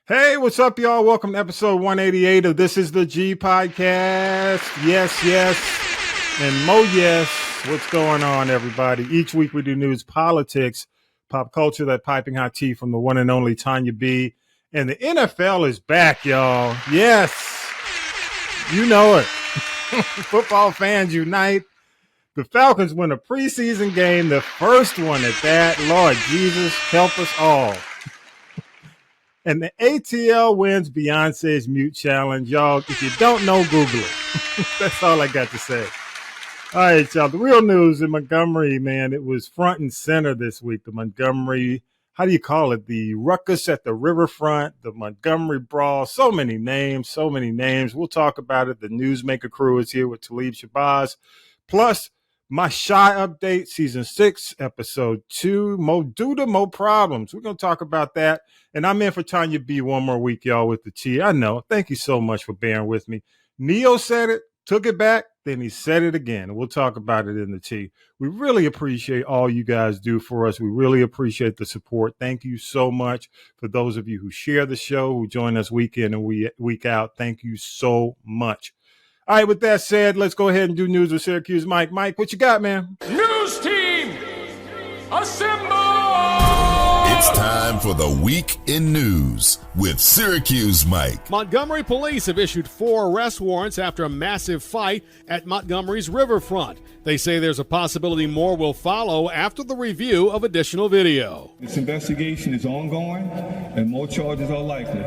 Hey, what's up, y'all? Welcome to episode 188 of This is the G Podcast. Yes, and mo yes. What's going on, everybody? Each week we do news, politics, pop culture, that piping hot tea from the one and only Tonya B. And the NFL is back, y'all. Yes, you know it. Football fans unite. The Falcons win a preseason game, the first one at that. Lord Jesus, help us all. And the ATL wins Beyonce's Mute Challenge. Y'all, if you don't know, Google it. That's all I got to say. All right, y'all. The real news in Montgomery, man, it was front and center this week. The Montgomery, how do you call it? The ruckus at the Riverfront, the Montgomery Brawl. So many names. We'll talk about it. The Newsmaker crew is here with Talib, Shabazz. Plus, my Shy update, season 6, episode 2. Mo Douda, Mo Problems. We're going to talk about that. And I'm in for Tonya B one more week, y'all, with the tea. I know. Thank you so much for bearing with me. Neo said it, took it back, then he said it again. We'll talk about it in the tea. We really appreciate all you guys do for us. We really appreciate the support. Thank you so much for those of you who share the show, who join us week in and week out. Thank you so much. All right, with that said, let's go ahead and do news with Syracuse Mike. Mike, what you got, man? News team, assemble! It's time for the Week in News with Syracuse Mike. Montgomery police have issued 4 arrest warrants after a massive fight at Montgomery's Riverfront. They say there's a possibility more will follow after the review of additional video. This investigation is ongoing and more charges are likely.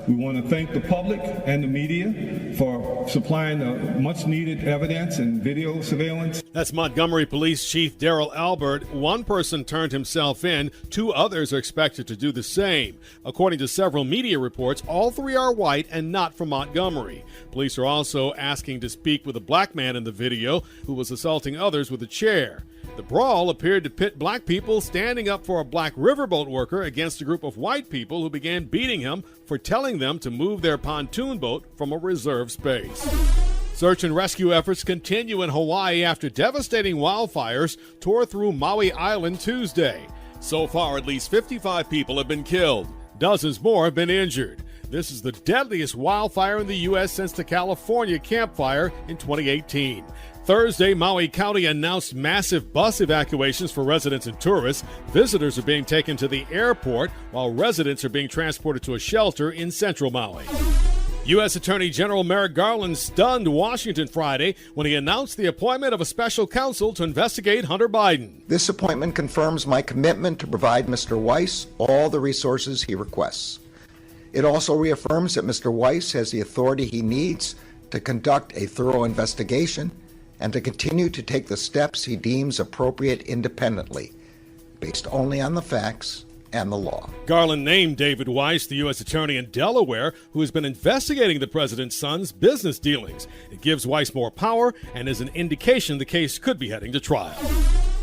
We want to thank the public and the media for supplying the much-needed evidence and video surveillance. That's Montgomery Police Chief Daryl Albert. One person turned himself in. 2 others are expected to do the same. According to several media reports, all 3 are white and not from Montgomery. Police are also asking to speak with a black man in the video who was assaulting others with a chair. The brawl appeared to pit black people standing up for a black riverboat worker against a group of white people who began beating him for telling them to move their pontoon boat from a reserve space. Search and rescue efforts continue in Hawaii after devastating wildfires tore through Maui Island Tuesday. So far, at least 55 people have been killed. Dozens more have been injured. This is the deadliest wildfire in the U.S. since the California Camp Fire in 2018. Thursday, Maui County announced massive bus evacuations for residents and tourists. Visitors are being taken to the airport, while residents are being transported to a shelter in central Maui. U.S. Attorney General Merrick Garland stunned Washington Friday when he announced the appointment of a special counsel to investigate Hunter Biden. This appointment confirms my commitment to provide Mr. Weiss all the resources he requests. It also reaffirms that Mr. Weiss has the authority he needs to conduct a thorough investigation and to continue to take the steps he deems appropriate independently, based only on the facts and the law. Garland named David Weiss, the U.S. attorney in Delaware, who has been investigating the president's son's business dealings. It gives Weiss more power and is an indication the case could be heading to trial.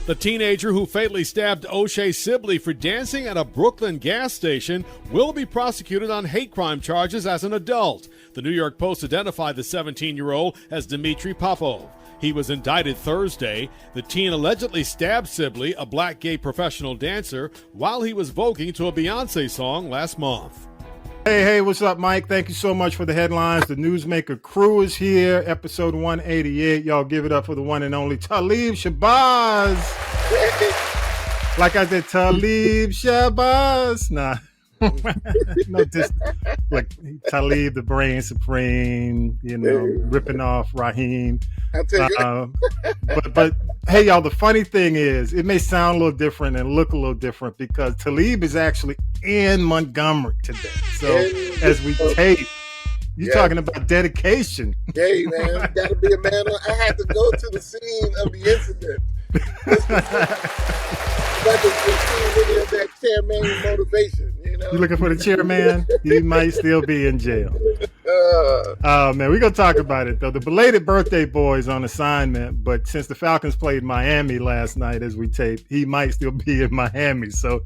The teenager who fatally stabbed O'Shea Sibley for dancing at a Brooklyn gas station will be prosecuted on hate crime charges as an adult. The New York Post identified the 17-year-old as Dmitry Popov. He was indicted Thursday. The teen allegedly stabbed Sibley, a black gay professional dancer, while he was voguing to a Beyonce song last month. Hey, what's up, Mike? Thank you so much for the headlines. The Newsmaker crew is here, episode 188. Y'all give it up for the one and only Talib Shabazz. Like I said, Talib Shabazz. Nah. No, just like Talib, the brain supreme, ripping off Raheem. But hey, y'all, the funny thing is, it may sound a little different and look a little different because Talib is actually in Montgomery today. So as we tape, you're talking about dedication. Hey, man, got to be a man. I had to go to the scene of the incident. Like that chairman motivation, You looking for the chairman? He might still be in jail. Oh, man, we're going to talk about it, though. The belated birthday boy is on assignment, but since the Falcons played Miami last night as we taped, he might still be in Miami. So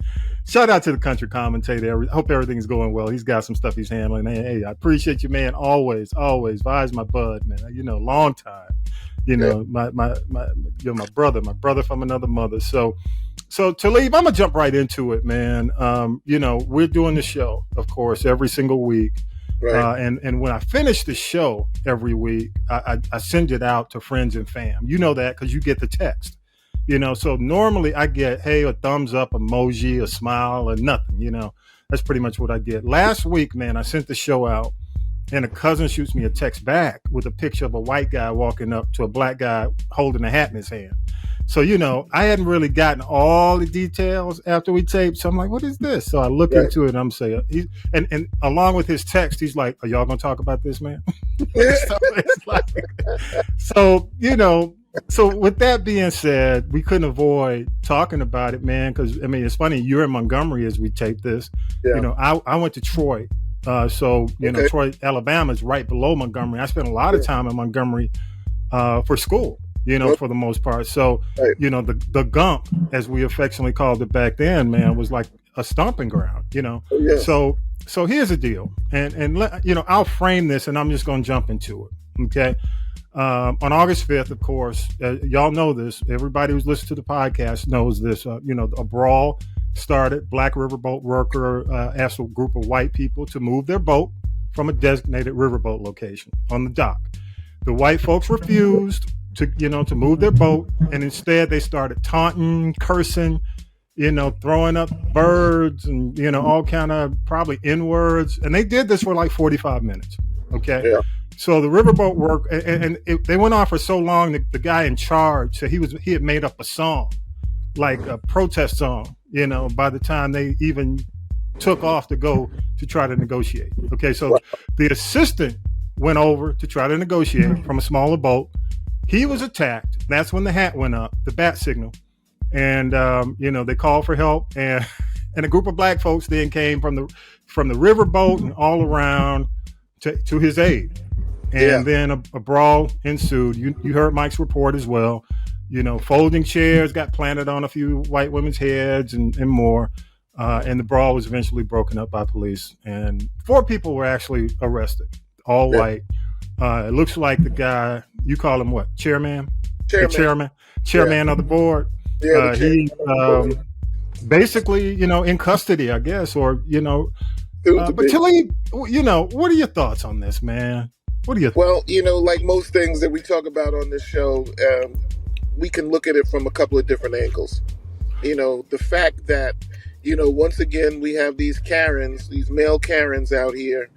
shout out to the country commentator. Hope everything's going well. He's got some stuff he's handling. Hey, I appreciate you, man. Always. Vi's my bud, man. Long time. you know, my brother from another mother. So Talib, I'm gonna jump right into it, man. You know, we're doing the show, of course, every single week. Right. And when I finish the show every week, I send it out to friends and fam. You know that because you get the text. You know, so normally I get, hey, a thumbs up emoji, a smile, or nothing. You know, that's pretty much what I get. Last week, man, I sent the show out, and a cousin shoots me a text back with a picture of a white guy walking up to a black guy holding a hat in his hand. So, you know, I hadn't really gotten all the details after we taped. So I'm like, what is this? So I look into it and I'm saying, and along with his text, he's like, are y'all going to talk about this, man? So it's like, so, you know, so with that being said, we couldn't avoid talking about it, man. Cause I mean, it's funny. You're in Montgomery as we tape this, you know, I went to Troy. So, you know, Troy, Alabama is right below Montgomery. I spent a lot of time in Montgomery for school. You know, for the most part. So, you know, the Gump, as we affectionately called it back then, man, was like a stomping ground, you know. So here's the deal. And you know, I'll frame this and I'm just going to jump into it. Okay. On August 5th, of course, y'all know this. Everybody who's listened to the podcast knows this. You know, a brawl started. Black riverboat worker asked a group of white people to move their boat from a designated riverboat location on the dock. The white folks refused to move their boat, and instead they started taunting, cursing, you know, throwing up birds and, you know, all kind of probably N-words. And they did this for like 45 minutes. Okay. Yeah. So the riverboat work, they went on for so long, the guy in charge, so he had made up a song, like a protest song, you know, by the time they even took off to go to try to negotiate. Okay. So the assistant went over to try to negotiate from a smaller boat. He was attacked. That's when the hat went up, the bat signal. And, you know, they called for help. And a group of black folks then came from the riverboat and all around to his aid. And then a brawl ensued. You heard Mike's report as well. You know, folding chairs got planted on a few white women's heads and more. And the brawl was eventually broken up by police. And 4 people were actually arrested, all white. It looks like the guy, you call him what? Chairman of the board. He basically, you know, in custody, I guess, or, you know, but Talib, you know, what are your thoughts on this, man? Well, you know, like most things that we talk about on this show, we can look at it from a couple of different angles. You know, the fact that, you know, once again, we have these Karens, these male Karens out here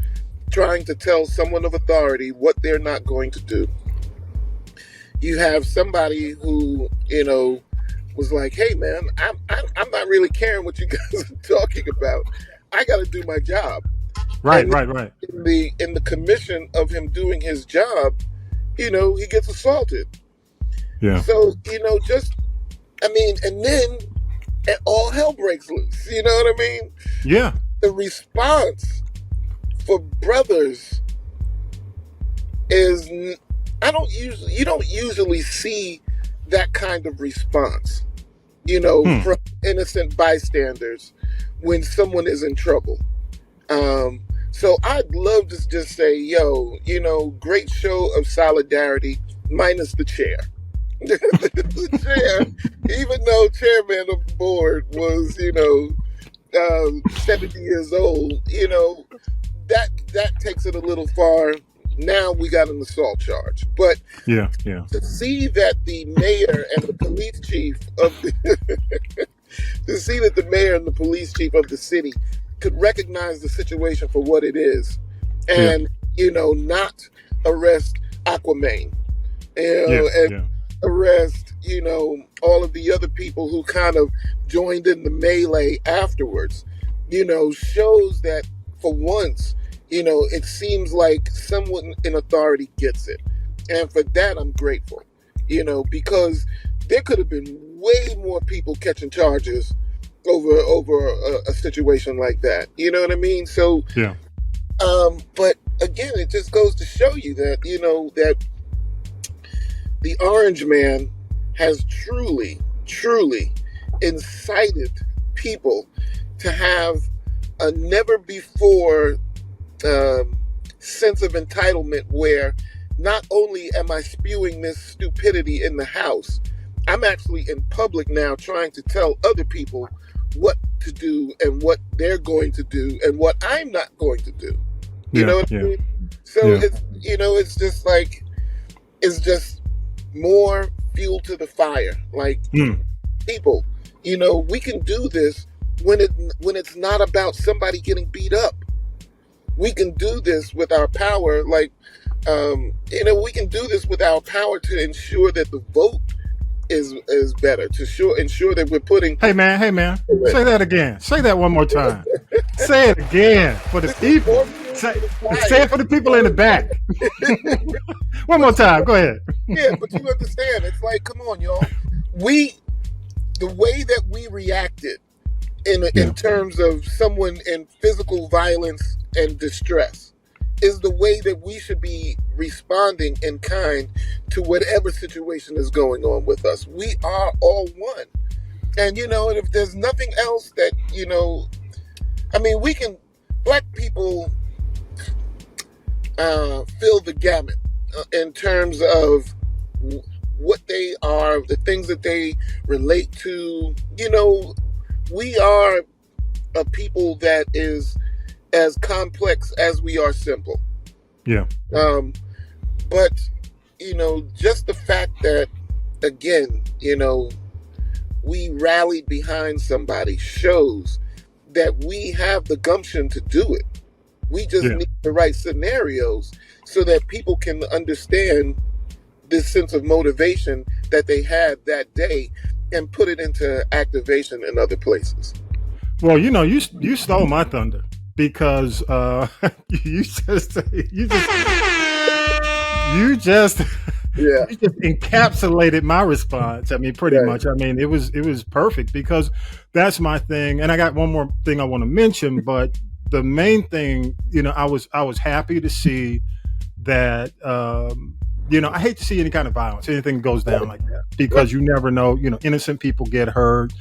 trying to tell someone of authority what they're not going to do. You have somebody who, you know, was like, hey man, I'm not really caring what you guys are talking about. I got to do my job. Right. In the commission of him doing his job, you know, he gets assaulted. Yeah. So, you know, and then all hell breaks loose. You know what I mean? Yeah. The response for brothers is you don't usually see that kind of response, you know, from innocent bystanders when someone is in trouble. So I'd love to just say, yo, you know, great show of solidarity minus the chair. The chair, even though chairman of the board was, you know, 70 years old, you know, that takes it a little far. Now we got an assault charge, but to see that the mayor and the police chief of the city could recognize the situation for what it is, and you know, not arrest Aquaman, and arrest, you know, all of the other people who kind of joined in the melee afterwards, you know, shows that for once, you know, it seems like someone in authority gets it. And for that, I'm grateful, you know, because there could have been way more people catching charges over a situation like that. You know what I mean? So, but again, it just goes to show you that, you know, that the Orange Man has truly, truly incited people to have a never before sense of entitlement where not only am I spewing this stupidity in the house, I'm actually in public now trying to tell other people what to do and what they're going to do and what I'm not going to do. You know what I mean? So it's, it's just like, it's just more fuel to the fire. Like, people, we can do this when it's not about somebody getting beat up. We can do this with our power, like, we can do this with our power to ensure that the vote is better, to ensure that we're putting... Hey man, say that again. Say that one more time. Say it again for the people. Say it for the people in the back. One more time, go ahead. Yeah, but you understand, it's like, come on, y'all. The way that we reacted in terms of someone in physical violence and distress is the way that we should be responding in kind to whatever situation is going on with us. We are all one. And, and if there's nothing else that, Black people fill the gamut in terms of what they are, the things that they relate to. We are a people that is as complex as we are simple. Yeah. But, just the fact that, again, we rallied behind somebody shows that we have the gumption to do it. We just need the right scenarios so that people can understand this sense of motivation that they had that day and put it into activation in other places. Well, you stole my thunder because you just encapsulated my response. I mean, pretty much. I mean, it was perfect because that's my thing. And I got one more thing I want to mention, but the main thing, I was happy to see that. I hate to see any kind of violence, anything goes down like that, because you never know. Innocent people get hurt,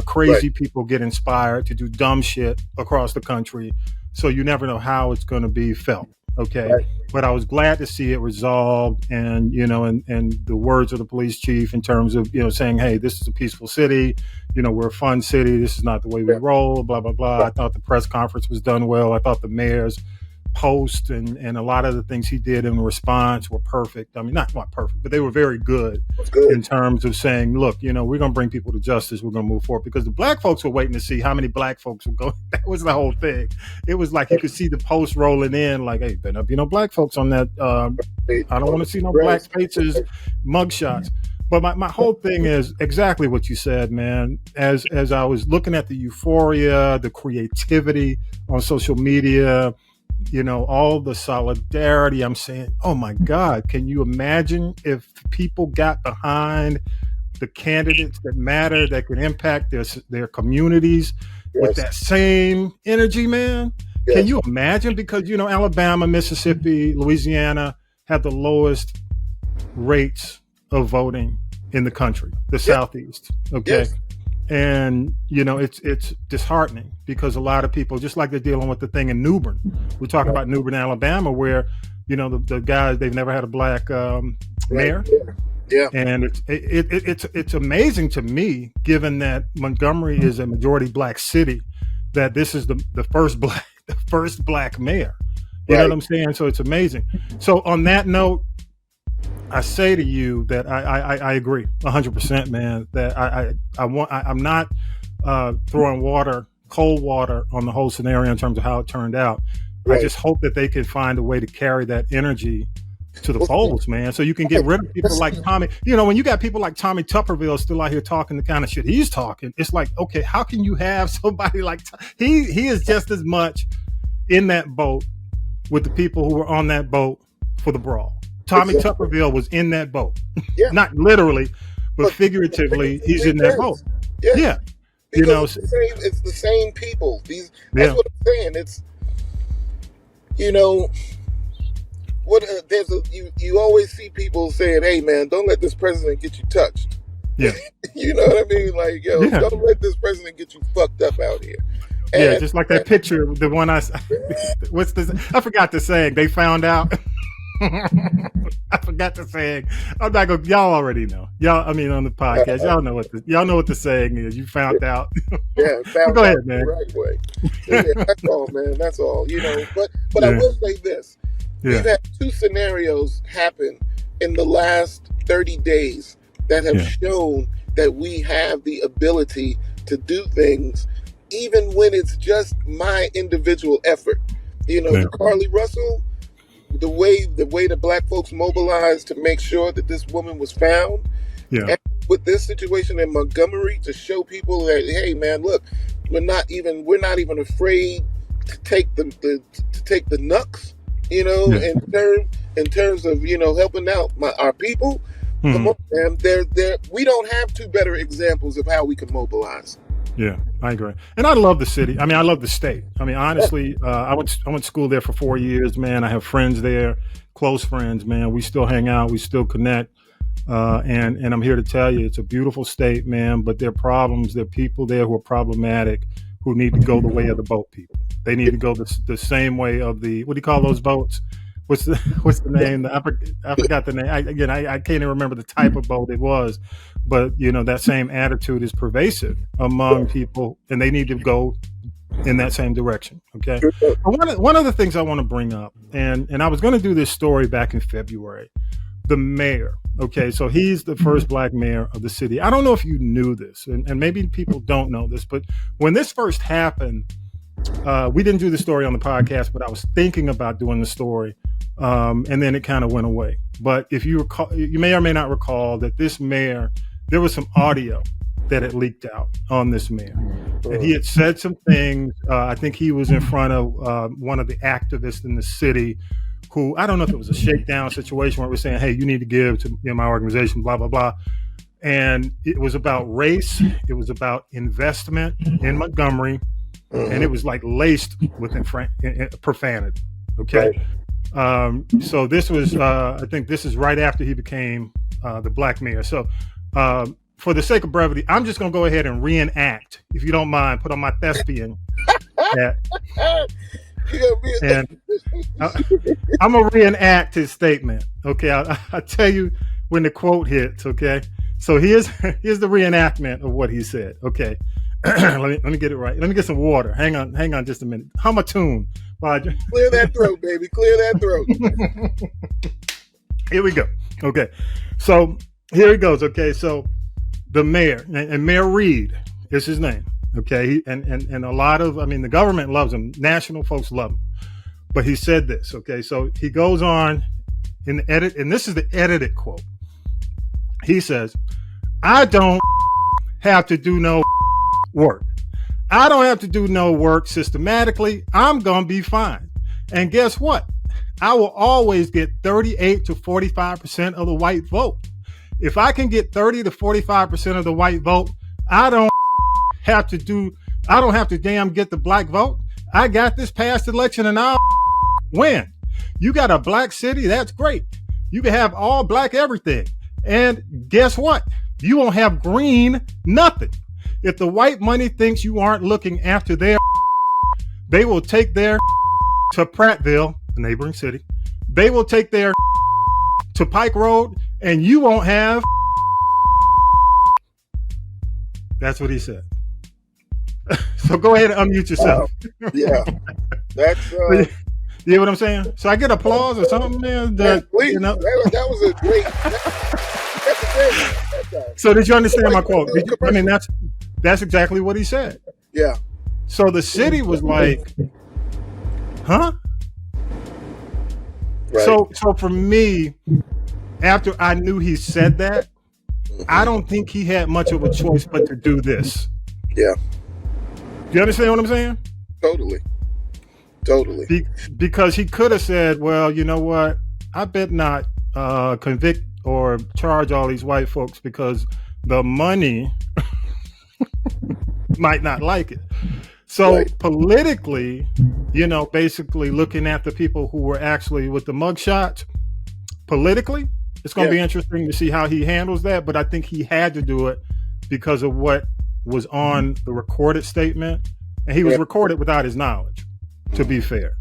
crazy people get inspired to do dumb shit across the country. So you never know how it's going to be felt. Okay. Right. But I was glad to see it resolved and, and the words of the police chief in terms of, saying, hey, this is a peaceful city. We're a fun city. This is not the way we roll, blah, blah, blah. I thought the press conference was done well. I thought the mayor's post and a lot of the things he did in response were perfect. I mean, not perfect, but they were very good in terms of saying, look, we're going to bring people to justice. We're going to move forward, because the Black folks were waiting to see how many Black folks would go. That was the whole thing. It was like you could see the post rolling in like, hey, better not be no Black folks on that. I don't want to see no Black faces, mugshots. But my whole thing is exactly what you said, man. As I was looking at the euphoria, the creativity on social media, all the solidarity, I'm saying, oh my God, can you imagine if people got behind the candidates that matter, that can impact their communities with that same energy, man? Can you imagine? Because, Alabama, Mississippi, Louisiana have the lowest rates of voting in the country, the Southeast. Okay. And, it's disheartening because a lot of people, just like they're dealing with the thing in New Bern. We're talking about New Bern, Alabama, where, the guys, they've never had a Black mayor. Yeah. And it's amazing to me, given that Montgomery is a majority Black city, that this is the first Black mayor. You know what I'm saying? So it's amazing. So on that note, I say to you that I agree 100%, man, that I'm not throwing cold water on the whole scenario in terms of how it turned out. I just hope that they can find a way to carry that energy to the polls, man, so you can get rid of people like Tommy. When you got people like Tommy Tuberville still out here talking the kind of shit he's talking, it's like, okay, how can you have somebody like he is just as much in that boat with the people who were on that boat for the brawl. Tommy Tuberville was in that boat, not literally, but figuratively, he's in that boat. Yeah. Because it's the same people. That's what I'm saying. It's, you always see people saying, hey man, don't let this president get you touched. Yeah. You know what I mean? Like, don't let this president get you fucked up out here. And, just like that picture, the one what's this? I forgot the saying. They found out. I forgot the saying. I'm not gonna. Y'all already know. Y'all, I mean, on the podcast, y'all know what the saying is. You found out. Yeah, go ahead, man. The right way. Yeah, that's all, man. That's all. But I will say this: we've had two scenarios happen in the last 30 days that have shown that we have the ability to do things, even when it's just my individual effort. Carly Russell. The way the black folks mobilized to make sure that this woman was found, and with this situation in Montgomery, to show people that, hey man, look, we're not even afraid to take the nucks, in terms of helping out our people. Come on, man, we don't have two better examples of how we can mobilize. Yeah, I agree. And I love the city. I mean, I love the state. I mean, honestly, I went to school there for 4 years, man. I have friends there, close friends, man. We still hang out. We still connect. And I'm here to tell you, it's a beautiful state, man. But there are problems. There are people there who are problematic, who need to go the way of the boat people. They need to go the same way of the, what do you call those boats? What's the name? I forgot the name. I can't even remember the type of boat it was. But, that same attitude is pervasive among people, and they need to go in that same direction. Okay. One of the things I want to bring up, and I was going to do this story back in February, the mayor. Okay. So he's the first black mayor of the city. I don't know if you knew this, and maybe people don't know this, but when this first happened, we didn't do the story on the podcast, but I was thinking about doing the story. And then it kind of went away. But if you recall, you may or may not recall that this mayor, there was some audio that had leaked out on this mayor. And he had said some things. I think he was in front of one of the activists in the city who, I don't know if it was a shakedown situation where we're saying, hey, you need to give to my organization, blah, blah, blah. And it was about race. It was about investment in Montgomery. And it was like laced with profanity. Okay. So this was, I think this is right after he became the black mayor. So for the sake of brevity, I'm just going to go ahead and reenact, if you don't mind, put on my thespian hat. And I'm going to reenact his statement. Okay. I'll tell you when the quote hits. Okay. So here's the reenactment of what he said. Okay. let me get it right. Let me get some water. Hang on just a minute. Hum a tune. Clear that throat, baby. Clear that throat. Here we go. Okay. So here it goes. Okay. So the mayor, and Mayor Reed is his name. Okay. And a lot of, the government loves him. National folks love him. But he said this. Okay. So he goes on in the edit, and this is the edited quote. He says, I don't have to do no work. I don't have to do no work systematically. I'm going to be fine. And guess what? I will always get 38 to 45% of the white vote. If I can get 30 to 45% of the white vote, I don't have to damn get the black vote. I got this past election and I'll win. You got a black city, that's great. You can have all black everything. And guess what? You won't have green nothing. If the white money thinks you aren't looking after their, they will take their to Prattville, a neighboring city. They will take their to Pike Road, and you won't have. That's what he said. So go ahead and unmute yourself. Yeah, that's. You hear what I'm saying? So I get applause or something, man. Please, that was a great. That's a great. So did you understand my quote? That's exactly what he said. Yeah. So the city was like, huh? Right. So for me, after I knew he said that, I don't think he had much of a choice but to do this. Yeah. Do you understand what I'm saying? Totally. Because he could have said, well, you know what? I bet not convict or charge all these white folks because the money might not like it. So politically, basically looking at the people who were actually with the mugshots, politically, it's going to be interesting to see how he handles that. But I think he had to do it because of what was on the recorded statement. And he was recorded without his knowledge, to be fair.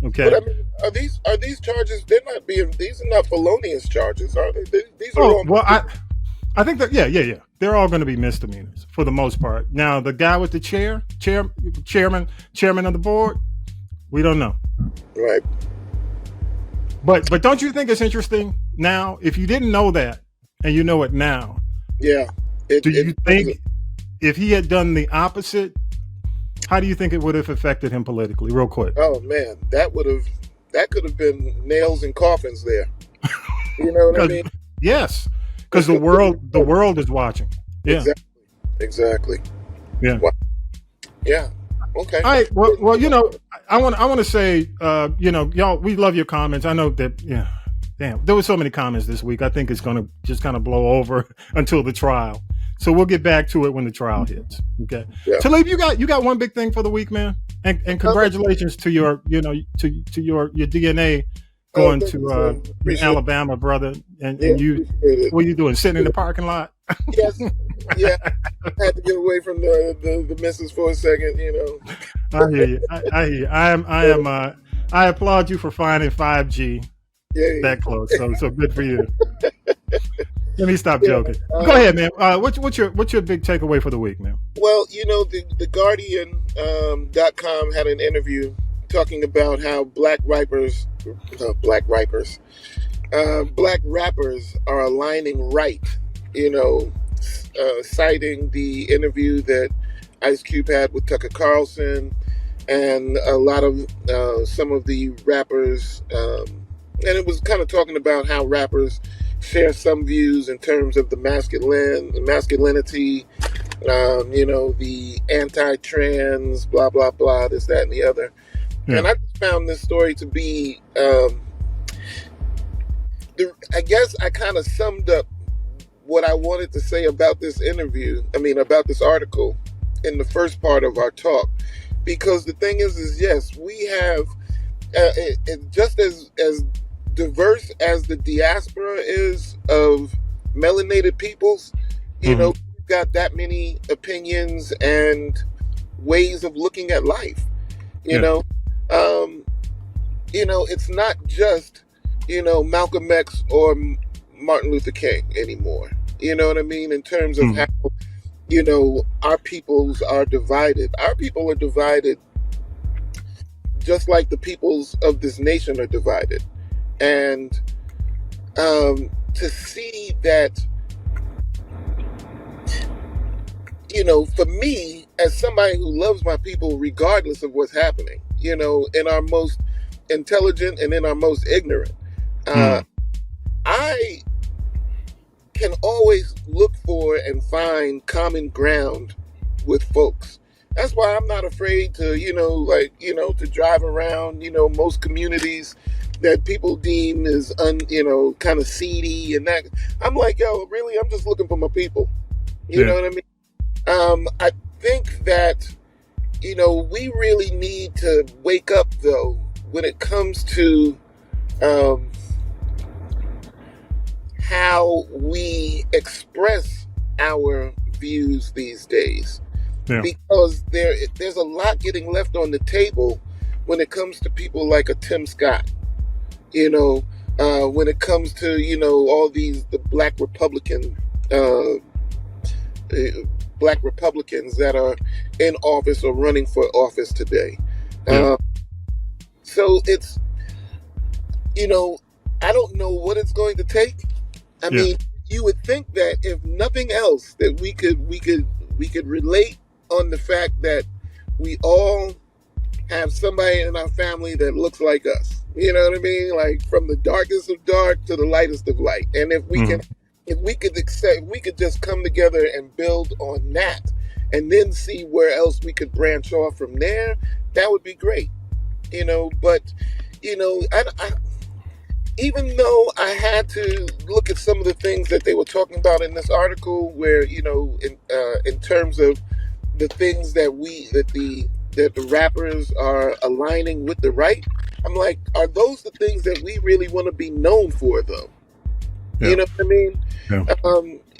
Okay. But I mean, are these charges? These are not felonious charges, are they? These are all. Well, I think that yeah. They're all going to be misdemeanors for the most part. Now, the guy with the chairman of the board, we don't know. Right. But don't you think it's interesting now? If you didn't know that and you know it now, yeah. Do you think if he had done the opposite, how do you think it would have affected him politically? Real quick. Oh man, that could have been nails and coffins there. You know what I mean? Yes, because the world is watching. Yeah, exactly. Yeah, wow. Yeah. Okay. All right. Well, you know, I want to say, you know, y'all, we love your comments. I know that. Yeah. Damn, there were so many comments this week. I think it's going to just kind of blow over until the trial. So we'll get back to it when the trial hits. Okay. Yeah. Talib, you got one big thing for the week, man, and congratulations to your, you know, to your DNA going to Alabama, brother, and you. What are you doing? Sitting in the parking lot? Yes. Yeah. I had to get away from the missus for a second. You know. I hear you. I hear you. I applaud you for finding 5G that close. So good for you. Let me stop joking. Go ahead, man. What's your big takeaway for the week, man? Well, you know, the Guardian.com had an interview talking about how black rappers are aligning right. You know, citing the interview that Ice Cube had with Tucker Carlson and a lot of some of the rappers, and it was kind of talking about how rappers share some views in terms of the masculinity, you know, the anti-trans, blah, blah, blah, this, that, and the other. Yeah. And I just found this story to be, I guess I kind of summed up what I wanted to say about this about this article in the first part of our talk. Because the thing is yes, we have, just as diverse as the diaspora is of melanated peoples, you know, we've got that many opinions and ways of looking at life. You know, it's not just, you know, Malcolm X or Martin Luther King anymore. You know what I mean? In terms of how, you know, our peoples are divided. Our people are divided just like the peoples of this nation are divided. And to see that, you know, for me, as somebody who loves my people regardless of what's happening, you know, in our most intelligent and in our most ignorant, I can always look for and find common ground with folks. That's why I'm not afraid to, you know, like, you know, to drive around, you know, most communities that people deem as, you know, kind of seedy and that. I'm like, yo, really? I'm just looking for my people. You know what I mean? I think that, you know, we really need to wake up, though, when it comes to how we express our views these days. Yeah. Because there's a lot getting left on the table when it comes to people like a Tim Scott. You know, when it comes to, you know, all the black Republicans that are in office or running for office today. Yeah. So it's, you know, I don't know what it's going to take. I mean, you would think that if nothing else, that we could relate on the fact that we all have somebody in our family that looks like us. You know what I mean? Like from the darkest of dark to the lightest of light. And if we could just come together and build on that, and then see where else we could branch off from there, that would be great. You know, but you know, I even though I had to look at some of the things that they were talking about in this article, where, you know, in terms of the things that the rappers are aligning with the right, I'm like, are those the things that we really want to be known for, though? Yeah. You know what I mean? Yeah.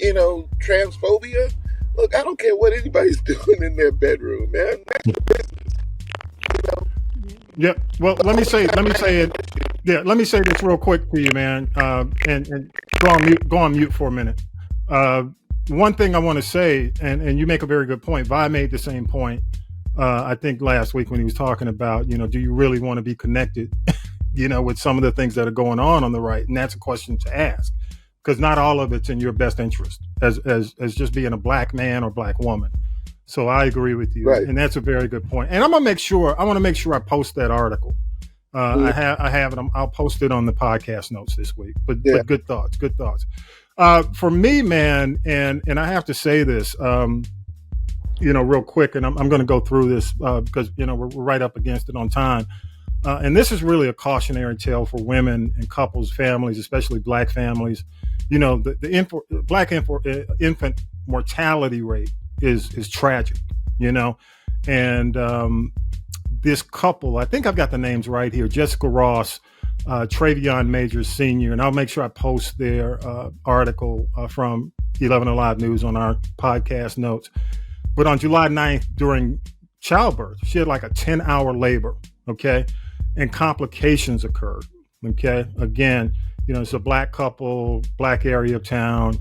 You know, transphobia. Look, I don't care what anybody's doing in their bedroom, man. That's your business. You know? Yeah. Well, let me say it. Yeah. Let me say this real quick to you, man. And go on mute for a minute. One thing I want to say, and you make a very good point. Vi made the same point. I think last week when he was talking about, do you really want to be connected, with some of the things that are going on the right? And that's a question to ask, because not all of it's in your best interest as just being a black man or black woman. So I agree with you. Right. And that's a very good point. And I want to make sure I post that article. I have it. I'll post it on the podcast notes this week, but good thoughts. For me, man. And I have to say this, real quick, and I'm going to go through this because, we're right up against it on time. And this is really a cautionary tale for women and couples, families, especially black families. The black infant mortality rate is tragic, and this couple, I think I've got the names right here, Jessica Ross, Travion Majors Sr., and I'll make sure I post their article from 11 Alive News on our podcast notes. But on July 9th, during childbirth, she had like a 10-hour labor, okay? And complications occurred, okay? Again, it's a black couple, black area of town.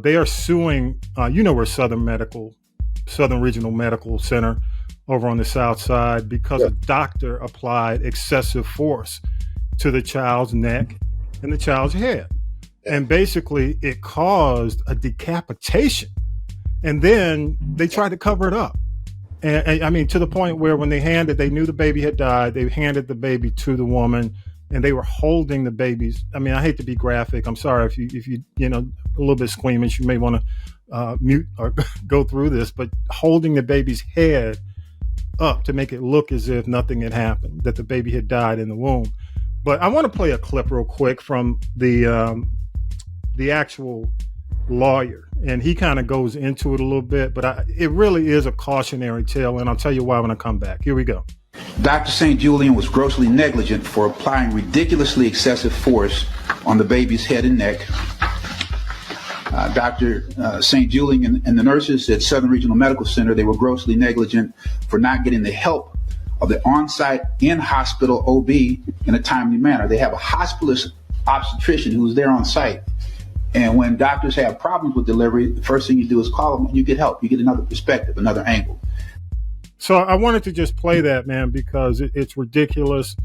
They are suing, we're Southern Regional Medical Center over on the south side because a doctor applied excessive force to the child's neck and the child's head. And basically it caused a decapitation. And then they tried to cover it up. And I mean, to the point where when they knew the baby had died, they handed the baby to the woman and they were holding the babies. I mean, I hate to be graphic. I'm sorry if you a little bit squeamish, you may want to mute or go through this, but holding the baby's head up to make it look as if nothing had happened, that the baby had died in the womb. But I want to play a clip real quick from the actual lawyer, and he kind of goes into it a little bit, but it really is a cautionary tale, and I'll tell you why when I come back. Here we go. Dr. St. Julian was grossly negligent for applying ridiculously excessive force on the baby's head and neck. Dr. St. Julian and the nurses at Southern Regional Medical Center, they were grossly negligent for not getting the help of the on-site in-hospital OB in a timely manner. They have a hospitalist obstetrician who's there on site. And when doctors have problems with delivery, the first thing you do is call them and you get help. You get another perspective, another angle. So I wanted to just play that, man, because it's ridiculous.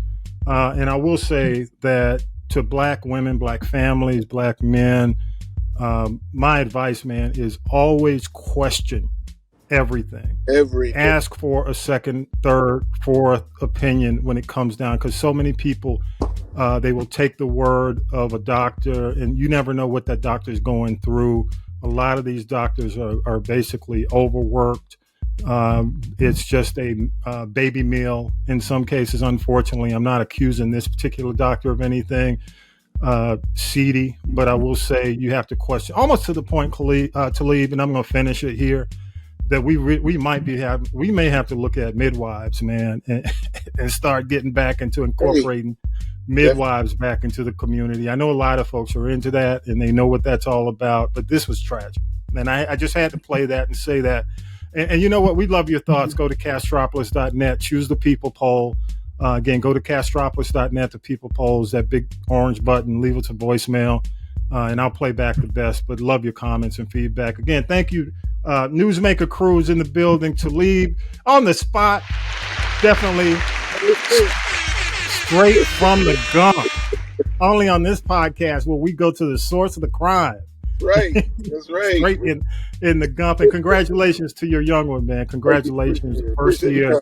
And I will say that to black women, black families, black men, my advice, man, is always question everything. Ask for a second, third, fourth opinion when it comes down, because so many people, they will take the word of a doctor, and you never know what that doctor is going through. A lot of these doctors are basically overworked. It's just a baby meal in some cases, unfortunately. I'm not accusing this particular doctor of anything seedy, but I will say you have to question, almost to the point, Talib, and I'm going to finish it here, that we may have to look at midwives, man, and start getting back into incorporating midwives back into the community. I know a lot of folks are into that and they know what that's all about, but this was tragic. And I just had to play that and say that. And you know what? We love your thoughts. Go to Castropolis.net, choose the people poll. Again, go to Castropolis.net, the people polls, that big orange button, leave us a voicemail, and I'll play back the best. But love your comments and feedback. Again, thank you. Newsmaker crews in the building. Talib on the spot. Definitely straight from the gump. Only on this podcast where we go to the source of the crime. Right. That's right. Straight in the gump. And congratulations to your young one, man. Congratulations. First year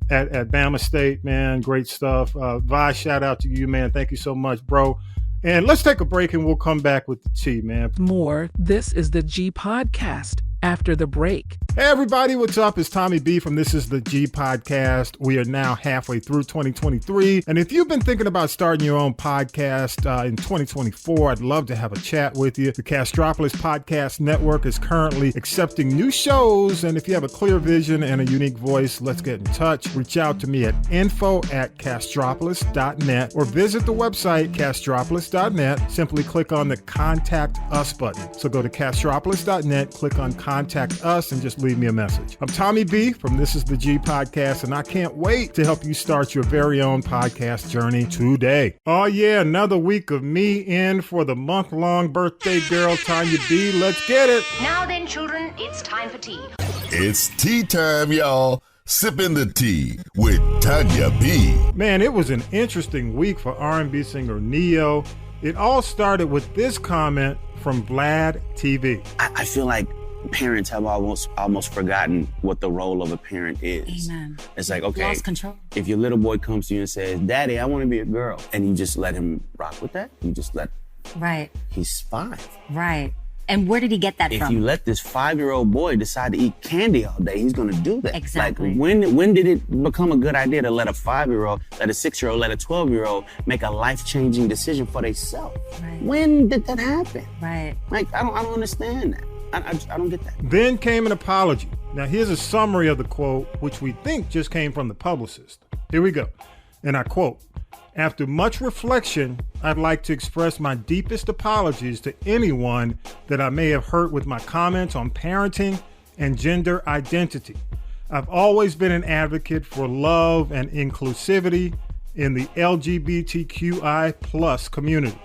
at Bama State, man. Great stuff. Vi, shout out to you, man. Thank you so much, bro. And let's take a break and we'll come back with the tea, man. More. This is the G Podcast. After the break. Hey everybody, what's up? It's Tommy B from This Is the G Podcast. We are now halfway through 2023. And if you've been thinking about starting your own podcast in 2024, I'd love to have a chat with you. The Castropolis Podcast Network is currently accepting new shows. And if you have a clear vision and a unique voice, let's get in touch. Reach out to me at info@castropolis.net or visit the website castropolis.net. Simply click on the Contact Us button. So go to castropolis.net, click on contact us and just leave me a message. I'm Tommy B from This Is the G Podcast, and I can't wait to help you start your very own podcast journey today. Oh yeah, another week of me in for the month-long birthday girl, Tonya B. Let's get it. Now then, children, it's time for tea. It's tea time, y'all. Sippin' the tea with Tonya B. Man, it was an interesting week for R&B singer Ne-Yo. It all started with this comment from Vlad TV. I feel like parents have almost forgotten what the role of a parent is. Amen. It's like, okay, lost control. If your little boy comes to you and says, Daddy, I want to be a girl, and you just let him rock with that, you just let Right. He's 5. Right. And where did he get that from? If you let this 5-year-old boy decide to eat candy all day, he's going to do that. Exactly. Like, when did it become a good idea to let a 5-year-old, let a 6-year-old, let a 12-year-old make a life-changing decision for themselves? Right. When did that happen? Right. Like, I don't understand that. I don't get that. Then came an apology. Now, here's a summary of the quote, which we think just came from the publicist. Here we go. And I quote, "After much reflection, I'd like to express my deepest apologies to anyone that I may have hurt with my comments on parenting and gender identity. I've always been an advocate for love and inclusivity in the LGBTQI plus community.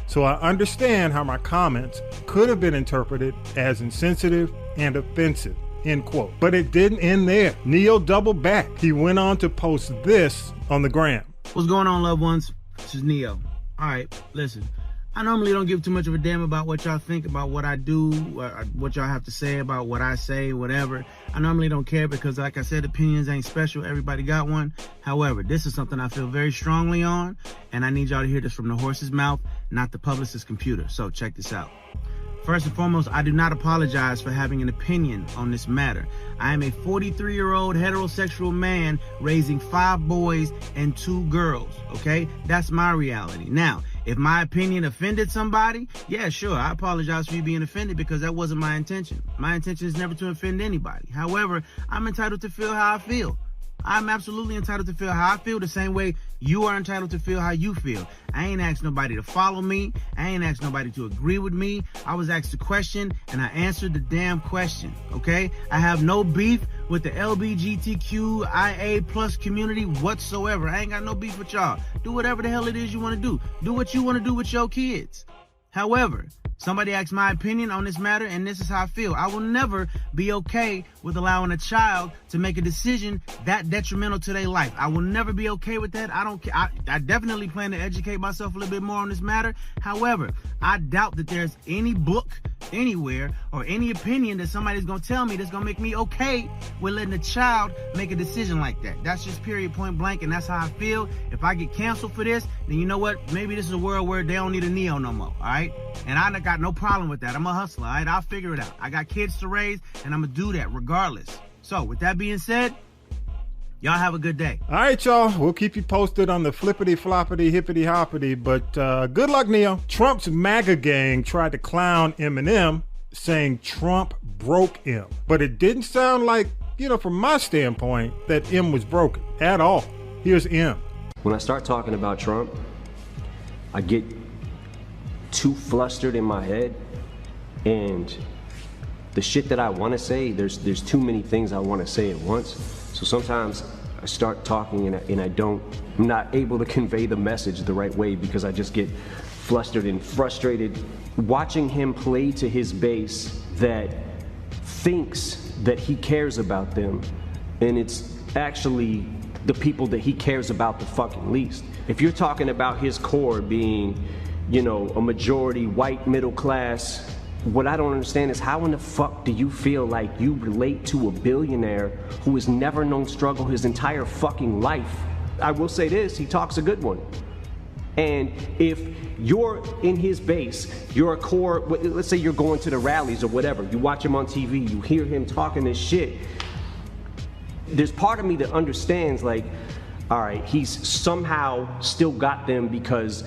So I understand how my comments could have been interpreted as insensitive and offensive," end quote. But it didn't end there. Ne-Yo doubled back. He went on to post this on the gram. What's going on, loved ones? This is Ne-Yo. All right, listen. I normally don't give too much of a damn about what y'all think about what I do, what y'all have to say about what I say, whatever. I normally don't care because, like I said, opinions ain't special. Everybody got one. However, this is something I feel very strongly on, and I need y'all to hear this from the horse's mouth, not the publicist's computer. So check this out. First and foremost, I do not apologize for having an opinion on this matter. I am a 43-year-old heterosexual man raising 5 boys and 2 girls, okay? That's my reality. Now, if my opinion offended somebody, yeah, sure, I apologize for you being offended because that wasn't my intention. My intention is never to offend anybody. However, I'm entitled to feel how I feel. I'm absolutely entitled to feel how I feel the same way you are entitled to feel how you feel. I ain't asked nobody to follow me. I ain't asked nobody to agree with me. I was asked a question and I answered the damn question, okay? I have no beef with the LGBTQIA plus community whatsoever. I ain't got no beef with y'all. Do whatever the hell it is you want to do. Do what you want to do with your kids. However, somebody asked my opinion on this matter, and this is how I feel. I will never be okay with allowing a child to make a decision that detrimental to their life. I will never be okay with that. I don't care. I definitely plan to educate myself a little bit more on this matter. However, I doubt that there's any book anywhere or any opinion that somebody's going to tell me that's going to make me okay with letting a child make a decision like that. That's just period, point blank, and that's how I feel. If I get canceled for this, then you know what? Maybe this is a world where they don't need a Ne-Yo no more, all right? And I got no problem with that. I'm a hustler, all right? I'll figure it out. I got kids to raise, and I'm going to do that regardless. So, with that being said, y'all have a good day. All right, y'all. We'll keep you posted on the flippity-floppity, hippity-hoppity, but good luck, Ne-Yo. Trump's MAGA gang tried to clown Eminem, saying Trump broke him. But it didn't sound like, from my standpoint, that M was broken at all. Here's M. When I start talking about Trump, I get too flustered in my head, and the shit that I want to say, there's too many things I want to say at once. So sometimes I start talking and I'm not able to convey the message the right way because I just get flustered and frustrated. Watching him play to his base that thinks that he cares about them, and it's actually the people that he cares about the fucking least. If you're talking about his core being, a majority white middle class, what I don't understand is how in the fuck do you feel like you relate to a billionaire who has never known struggle his entire fucking life? I will say this, he talks a good one. And if you're in his base, you're a core, let's say you're going to the rallies or whatever, you watch him on TV, you hear him talking this shit, there's part of me that understands like, all right, he's somehow still got them because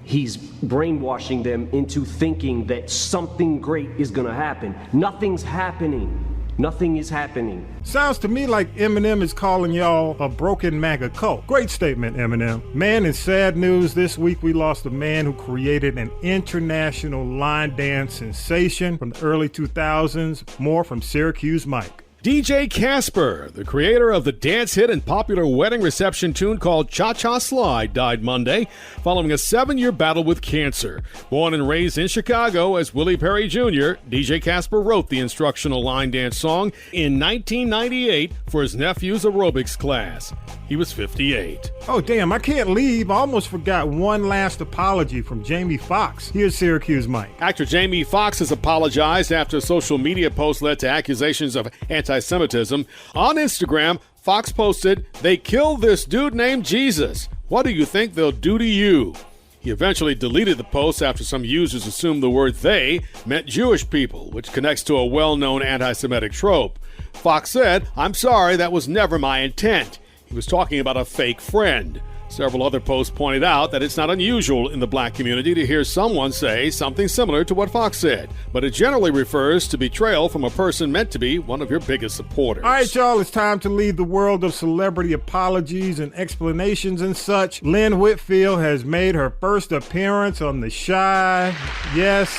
he's brainwashing them into thinking that something great is gonna happen. Nothing's happening. Nothing is happening. Sounds to me like Eminem is calling y'all a broken MAGA cult. Great statement, Eminem. Man, in sad news, this week we lost a man who created an international line dance sensation from the early 2000s. More from Syracuse Mike. DJ Casper, the creator of the dance hit and popular wedding reception tune called Cha-Cha Slide, died Monday following a 7-year battle with cancer. Born and raised in Chicago as Willie Perry Jr., DJ Casper wrote the instructional line dance song in 1998 for his nephew's aerobics class. He was 58. Oh, damn, I can't leave. I almost forgot one last apology from Jamie Foxx. Here's Syracuse Mike. Actor Jamie Foxx has apologized after a social media post led to accusations of anti-Semitism. On Instagram, Foxx posted, "They killed this dude named Jesus. What do you think they'll do to you?" He eventually deleted the post after some users assumed the word they meant Jewish people, which connects to a well-known anti-Semitic trope. Foxx said, "I'm sorry, that was never my intent." He was talking about a fake friend. Several other posts pointed out that it's not unusual in the black community to hear someone say something similar to what Foxx said, but it generally refers to betrayal from a person meant to be one of your biggest supporters. All right, y'all, it's time to leave the world of celebrity apologies and explanations and such. Lynn Whitfield has made her first appearance on The Chi. Yes.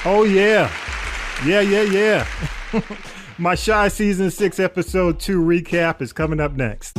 Oh, yeah. Yeah. My Chi Season 6 Episode 2 recap is coming up next.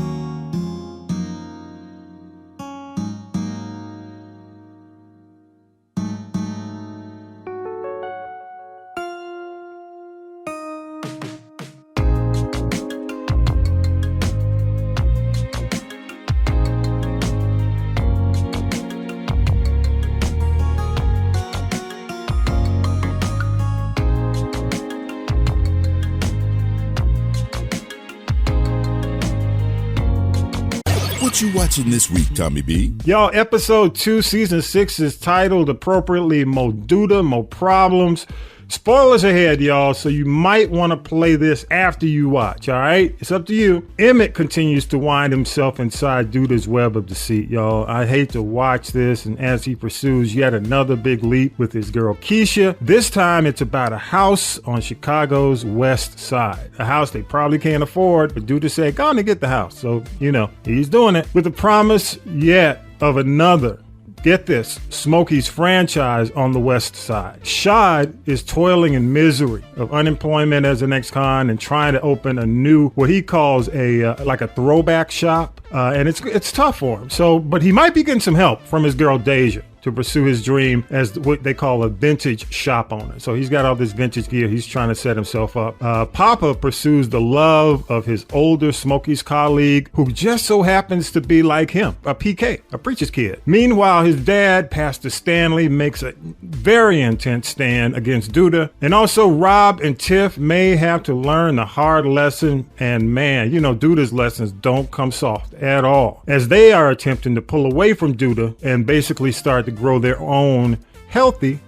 What you watching this week, Tommy B? Y'all, episode 2, season 6 is titled appropriately Mo Douda, Mo Problems. Spoilers ahead, y'all, so you might want to play this after you watch, all right? It's up to you. Emmett continues to wind himself inside Douda's web of deceit, y'all. I hate to watch this, and as he pursues yet another big leap with his girl Keisha, this time it's about a house on Chicago's west side. A house they probably can't afford, but Douda said, go on and get the house. So, you know, he's doing it with the promise yet of another, get this, Smokey's franchise on the west side. Shad is toiling in misery of unemployment as an ex-con and trying to open a new, what he calls a like a throwback shop. And it's tough for him. So, but he might be getting some help from his girl Deja to pursue his dream as what they call a vintage shop owner. So he's got all this vintage gear. He's trying to set himself up. Papa pursues the love of his older Smokey's colleague, who just so happens to be like him, a PK, a preacher's kid. Meanwhile, his dad, Pastor Stanley, makes a very intense stand against Douda. And also Rob and Tiff may have to learn the hard lesson. And man, you know, Douda's lessons don't come soft at all, as they are attempting to pull away from Douda and basically start to grow their own healthy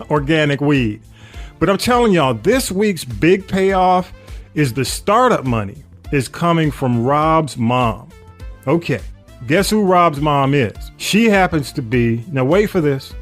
organic weed. But I'm telling y'all, this week's big payoff is the startup money is coming from Rob's mom. Okay, guess who Rob's mom is? She happens to be, now wait for this,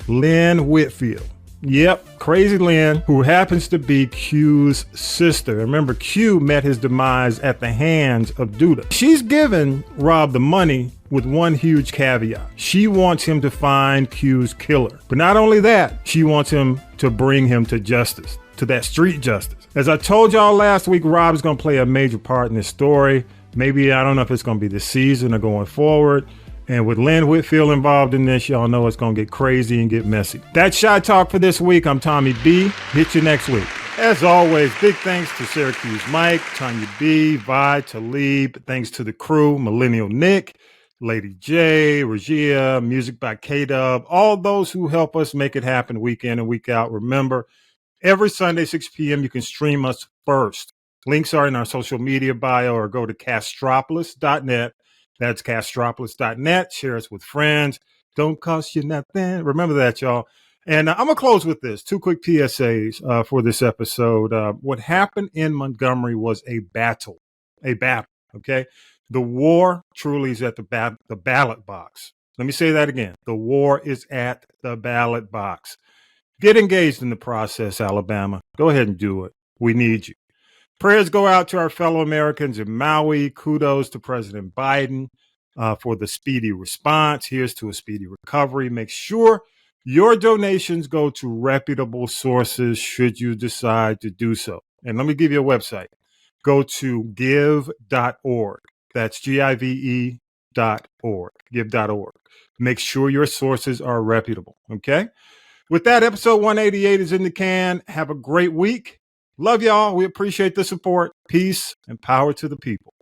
Lynn Whitfield. Yep, Crazy Lynn, who happens to be Q's sister. Remember, Q met his demise at the hands of Douda. She's given Rob the money with one huge caveat. She wants him to find Q's killer. But not only that, she wants him to bring him to justice, to that street justice. As I told y'all last week, Rob's gonna play a major part in this story. Maybe, I don't know if it's gonna be this season or going forward. And with Lynn Whitfield involved in this, y'all know it's going to get crazy and get messy. That's Shy Talk for this week. I'm Tommy B. Hit you next week. As always, big thanks to Syracuse Mike, Tonya B, Vi, Talib. Thanks to the crew, Millennial Nick, Lady J, Regia, music by K-Dub, all those who help us make it happen week in and week out. Remember, every Sunday, 6 p.m., you can stream us first. Links are in our social media bio, or go to castropolis.net. That's castropolis.net. Share us with friends. Don't cost you nothing. Remember that, y'all. And I'm going to close with this. 2 quick PSAs for this episode. What happened in Montgomery was a battle. Okay? The war truly is at the ballot box. Let me say that again. The war is at the ballot box. Get engaged in the process, Alabama. Go ahead and do it. We need you. Prayers go out to our fellow Americans in Maui. Kudos to President Biden for the speedy response. Here's to a speedy recovery. Make sure your donations go to reputable sources should you decide to do so. And let me give you a website. Go to give.org. That's give.org. Give.org. Make sure your sources are reputable. Okay? With that, episode 188 is in the can. Have a great week. Love y'all. We appreciate the support. Peace and power to the people.